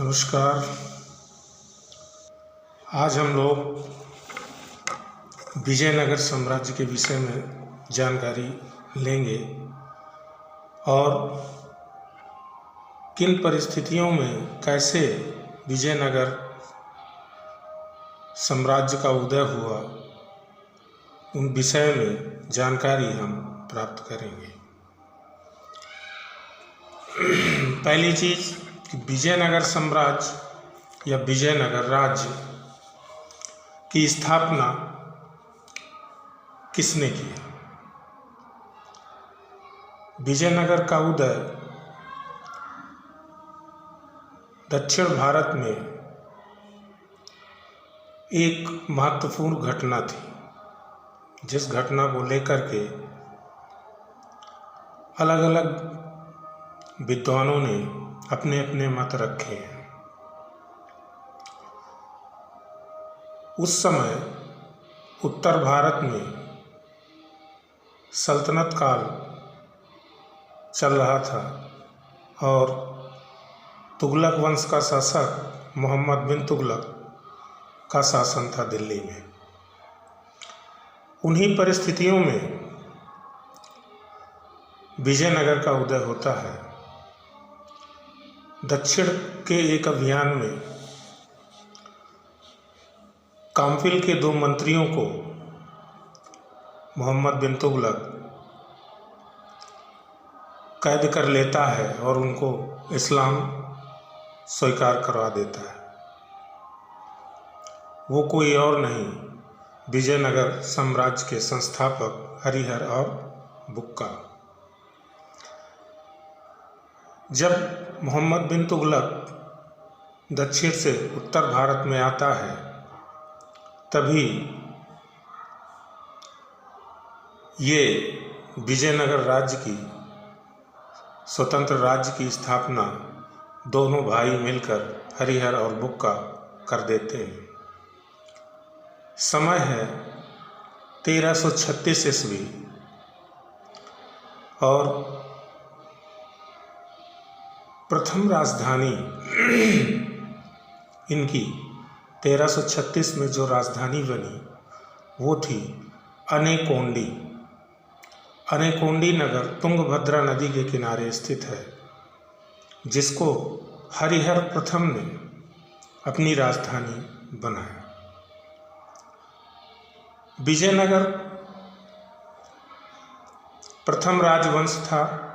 नमस्कार। आज हम लोग विजयनगर साम्राज्य के विषय में जानकारी लेंगे और किन परिस्थितियों में कैसे विजयनगर साम्राज्य का उदय हुआ, उन विषय में जानकारी हम प्राप्त करेंगे। पहली चीज़ कि विजयनगर साम्राज्य या विजयनगर राज्य की स्थापना किसने किया। विजयनगर का उदय दक्षिण भारत में एक महत्वपूर्ण घटना थी, जिस घटना को लेकर के अलग अलग विद्वानों ने अपने अपने मत रखे हैं। उस समय उत्तर भारत में सल्तनत काल चल रहा था और तुगलक वंश का शासक मोहम्मद बिन तुगलक का शासन था दिल्ली में। उन्हीं परिस्थितियों में विजयनगर का उदय होता है। दक्षिण के एक अभियान में काम्फिल के दो मंत्रियों को मोहम्मद बिन तुगलक कैद कर लेता है और उनको इस्लाम स्वीकार करवा देता है। वो कोई और नहीं, विजयनगर साम्राज्य के संस्थापक हरिहर और बुक्का। जब मोहम्मद बिन तुगलक दक्षिण से उत्तर भारत में आता है, तभी ये विजयनगर राज्य की, स्वतंत्र राज्य की स्थापना दोनों भाई मिलकर हरिहर और बुक्का कर देते हैं। समय है 1336 ईस्वी और प्रथम राजधानी इनकी 1336 में जो राजधानी बनी वो थी अनेकोंडी। अनेकोंडी नगर तुंगभद्रा नदी के किनारे स्थित है, जिसको हरिहर प्रथम ने अपनी राजधानी बनाया। विजयनगर प्रथम राजवंश था,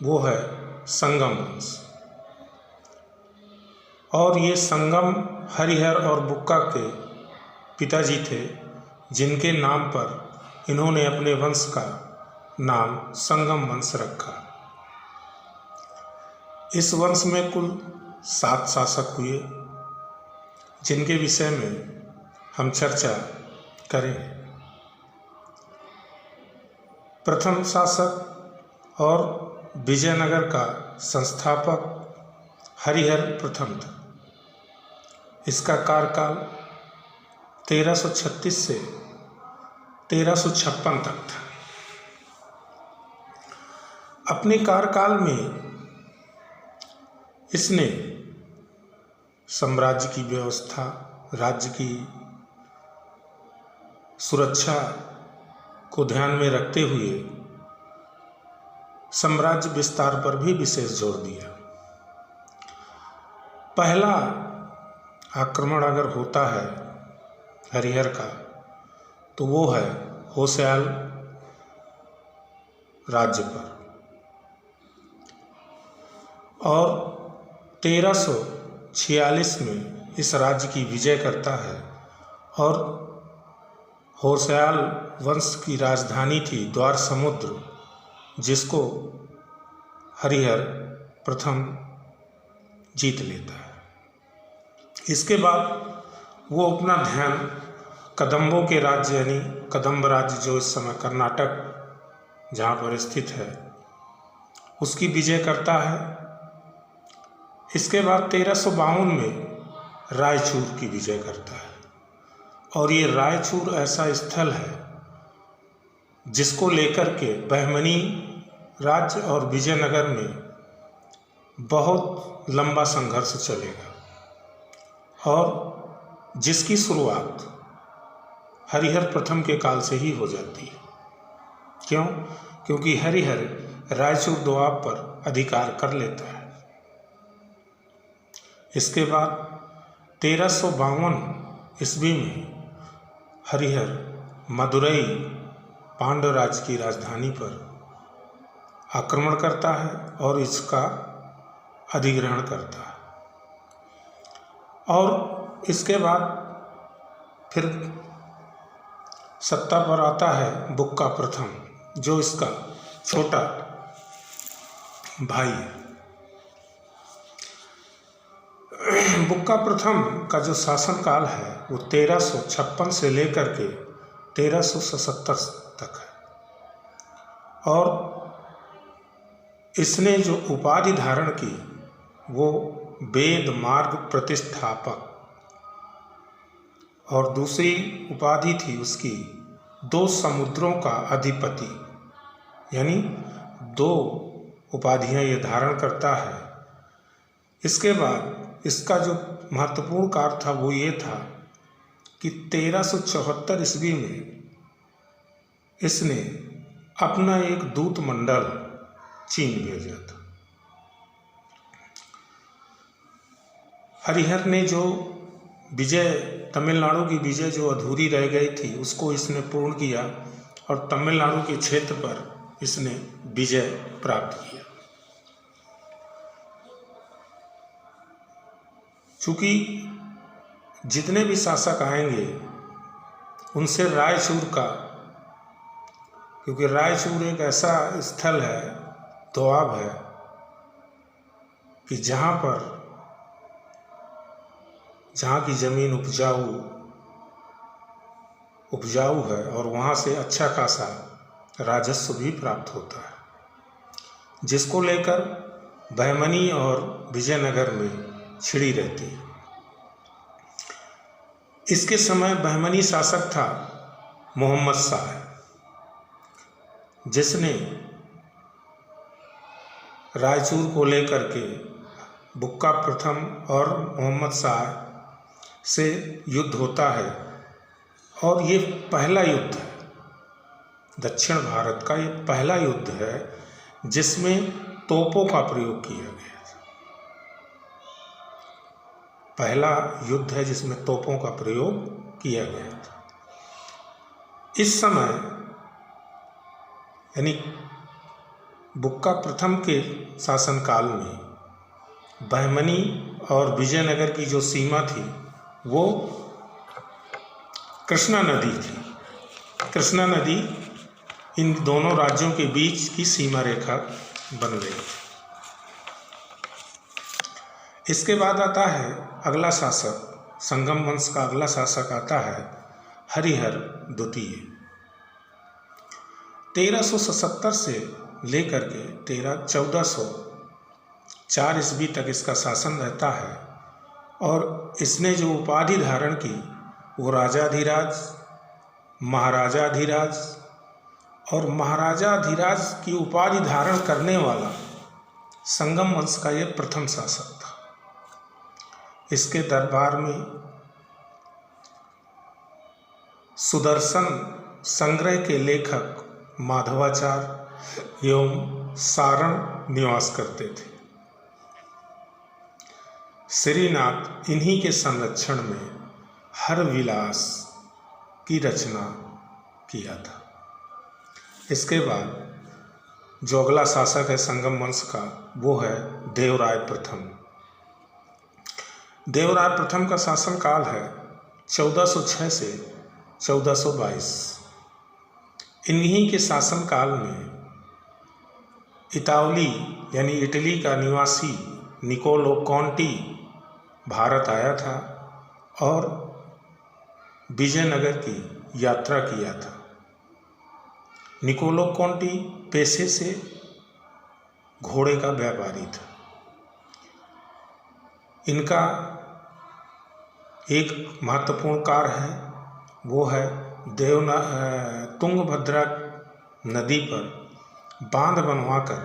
वो है संगम वंश। और ये संगम हरिहर और बुक्का के पिताजी थे, जिनके नाम पर इन्होंने अपने वंश का नाम संगम वंश रखा। इस वंश में कुल 7 शासक हुए, जिनके विषय में हम चर्चा करें। प्रथम शासक और विजयनगर का संस्थापक हरिहर प्रथम था। इसका कार्यकाल 1336 से 1356 तक था। अपने कार्यकाल में इसने साम्राज्य की व्यवस्था, राज्य की सुरक्षा को ध्यान में रखते हुए साम्राज्य विस्तार पर भी विशेष जोर दिया। पहला आक्रमण अगर होता है हरिहर का, तो वो है होयसाल राज्य पर, और 1346 में इस राज्य की विजय करता है। और होयसाल वंश की राजधानी थी द्वार समुद्र, जिसको हरिहर प्रथम जीत लेता है। इसके बाद वो अपना ध्यान कदम्बों के राज्य यानी कदम्ब राज्य, जो इस समय कर्नाटक जहाँ पर स्थित है, उसकी विजय करता है। इसके बाद 1352 में रायचूर की विजय करता है। और ये रायचूर ऐसा स्थल है जिसको लेकर के बहमनी राज्य और विजयनगर में बहुत लंबा संघर्ष चलेगा और जिसकी शुरुआत हरिहर प्रथम के काल से ही हो जाती है। क्यों? क्योंकि हरिहर रायचूर दोआब पर अधिकार कर लेता है। इसके बाद 1352 ईस्वी में हरिहर मदुरई पांड्य की राजधानी पर आक्रमण करता है और इसका अधिग्रहण करता है। और इसके बाद फिर सत्ता पर आता है बुक्का प्रथम, जो इसका छोटा भाई है। बुक्का प्रथम का जो शासनकाल है वो 1356 से लेकर के 1377 तक है और इसने जो उपाधि धारण की वो वेद मार्ग प्रतिष्ठापक, और दूसरी उपाधि थी उसकी 2 समुद्रों का अधिपति, यानी 2 उपाधियां ये धारण करता है। इसके बाद इसका जो महत्वपूर्ण कार्य था वो ये था कि 1374 ईस्वी में इसने अपना एक दूत मंडल चीन भेजा था। हरिहर ने जो विजय, तमिलनाडु की विजय जो अधूरी रह गई थी उसको इसने पूर्ण किया और तमिलनाडु के क्षेत्र पर इसने विजय प्राप्त किया। चूंकि जितने भी शासक आएंगे उनसे रायचूर का, क्योंकि रायचूर एक ऐसा स्थल है, दोआब है, कि जहाँ की ज़मीन उपजाऊ है और वहाँ से अच्छा खासा राजस्व भी प्राप्त होता है, जिसको लेकर बहमनी और विजयनगर में छिड़ी रहती है। इसके समय बहमनी शासक था मोहम्मद शाह, जिसने रायचूर को लेकर के बुक्का प्रथम और मोहम्मद शाह से युद्ध होता है और ये पहला युद्ध है, दक्षिण भारत का ये पहला युद्ध है जिसमें तोपों का प्रयोग किया गया था। पहला युद्ध है जिसमें तोपों का प्रयोग किया गया था। इस समय यानी बुक्का प्रथम के शासनकाल में बहमनी और विजयनगर की जो सीमा थी वो कृष्णा नदी थी। कृष्णा नदी इन दोनों राज्यों के बीच की सीमा रेखा बन गई। इसके बाद आता है अगला शासक, संगम वंश का अगला शासक आता है हरिहर द्वितीय। 1377 से लेकर के 1404 ईस्वी तक इसका शासन रहता है और इसने जो उपाधि धारण की वो राजाधिराज, महाराजाधिराज और महाराजाधिराज की उपाधि धारण करने वाला संगम वंश का ये प्रथम शासक था। इसके दरबार में सुदर्शन संग्रह के लेखक माधवाचार्य एवं सारण निवास करते थे। श्रीनाथ इन्हीं के संरक्षण में हर विलास की रचना किया था। इसके बाद जो अगला शासक है संगम वंश का वो है देवराय प्रथम। देवराय प्रथम का शासनकाल है 1406 से 1422। इन्हीं के शासनकाल में इतावली यानी इटली का निवासी निकोलो कॉन्टी भारत आया था और विजयनगर की यात्रा किया था। निकोलो कॉन्टी पेशे से घोड़े का व्यापारी था। इनका एक महत्वपूर्ण कार्य है वो है तुंगभद्रा नदी पर बांध बनवाकर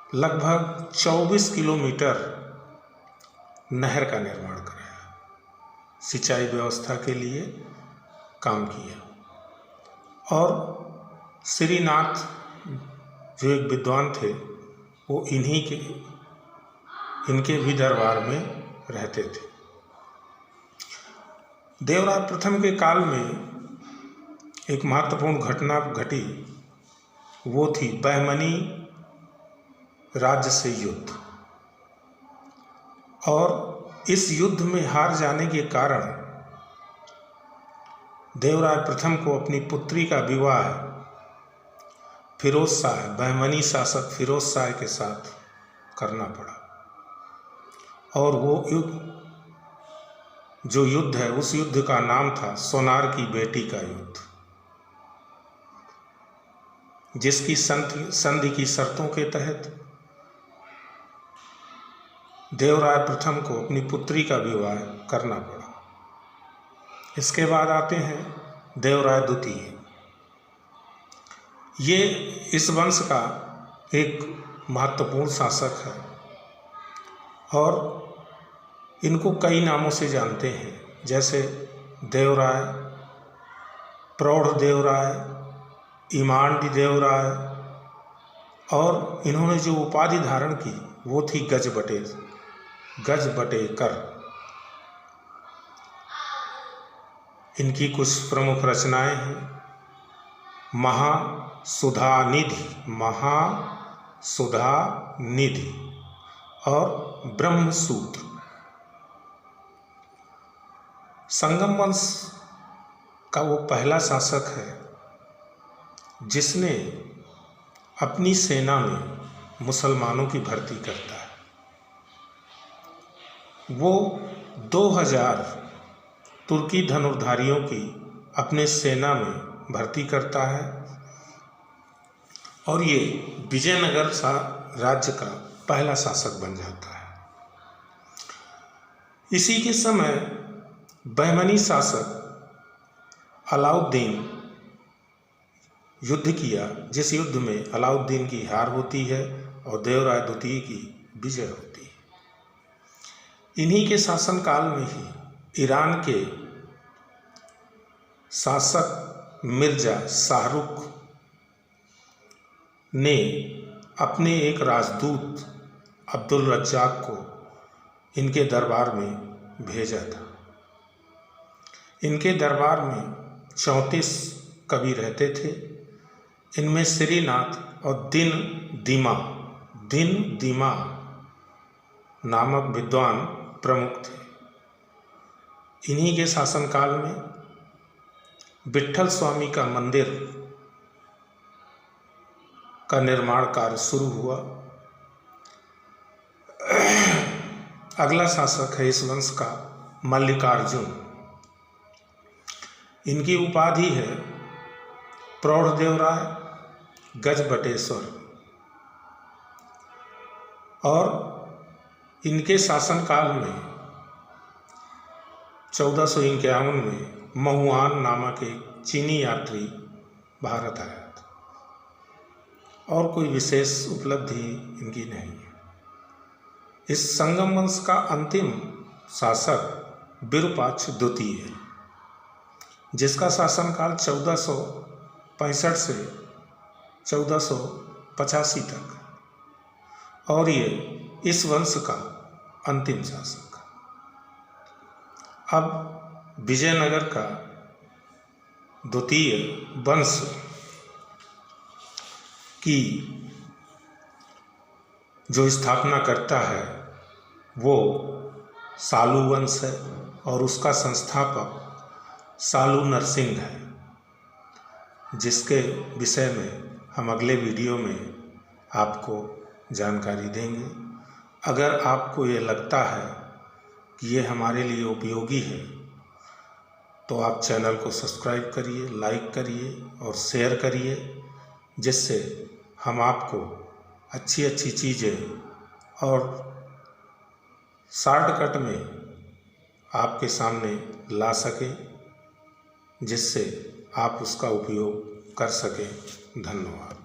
लगभग 24 किलोमीटर नहर का निर्माण कराया, सिंचाई व्यवस्था के लिए काम किया। और श्रीनाथ जो एक विद्वान थे वो इनके भी दरबार में रहते थे। देवराय प्रथम के काल में एक महत्वपूर्ण घटना घटी, वो थी बहमनी राज्य से युद्ध। और इस युद्ध में हार जाने के कारण देवराय प्रथम को अपनी पुत्री का विवाह फिरोज शाह, बहमनी शासक फिरोज शाह के साथ करना पड़ा। और वो जो युद्ध है, उस युद्ध का नाम था सोनार की बेटी का युद्ध, जिसकी संधि की शर्तों के तहत देवराय प्रथम को अपनी पुत्री का विवाह करना पड़ा। इसके बाद आते हैं देवराय द्वितीय। ये इस वंश का एक महत्वपूर्ण शासक है और इनको कई नामों से जानते हैं, जैसे देवराय, प्रौढ़ देवराय, इमांडी देवराय। और इन्होंने जो उपाधि धारण की वो थी गजबटेकर। इनकी कुछ प्रमुख रचनाएं हैं महासुधानिधि और ब्रह्मसूत्र। संगम वंश का वो पहला शासक है जिसने अपनी सेना में मुसलमानों की भर्ती करता है। वो 2000 तुर्की धनुर्धारियों की अपने सेना में भर्ती करता है और ये विजयनगर राज्य का पहला शासक बन जाता है। इसी के समय बहमनी शासक अलाउद्दीन युद्ध किया, जिस युद्ध में अलाउद्दीन की हार होती है और देवराय द्वितीय की विजय होती है। इन्हीं के शासनकाल में ही ईरान के शासक मिर्जा शाहरुख ने अपने एक राजदूत अब्दुल रज्जाक को इनके दरबार में भेजा था। इनके दरबार में 34 कवि रहते थे। इनमें श्रीनाथ और दिन दीमा नामक विद्वान प्रमुख थे। इन्हीं के शासनकाल में विट्ठल स्वामी का मंदिर का निर्माण कार्य शुरू हुआ। अगला शासक है इस वंश का मल्लिकार्जुन। इनकी उपाधि है प्रौढ़ देवराय, गजबटेश्वर। और इनके शासनकाल में 1451 में महुआन नामक एक चीनी यात्री भारत आया था। और कोई विशेष उपलब्धि इनकी नहीं है। इस संगम वंश का अंतिम शासक विरूपाक्ष द्वितीय है, जिसका शासनकाल 1465 से 1485 तक, और ये इस वंश का अंतिम शासक। अब विजयनगर का द्वितीय वंश की जो स्थापना करता है वो सालू वंश है और उसका संस्थापक सालू नरसिंह है, जिसके विषय में हम अगले वीडियो में आपको जानकारी देंगे। अगर आपको ये लगता है कि ये हमारे लिए उपयोगी है तो आप चैनल को सब्सक्राइब करिए, लाइक करिए और शेयर करिए, जिससे हम आपको अच्छी अच्छी चीज़ें और शॉर्टकट में आपके सामने ला सकें, जिससे आप उसका उपयोग कर सकें। धन्यवाद।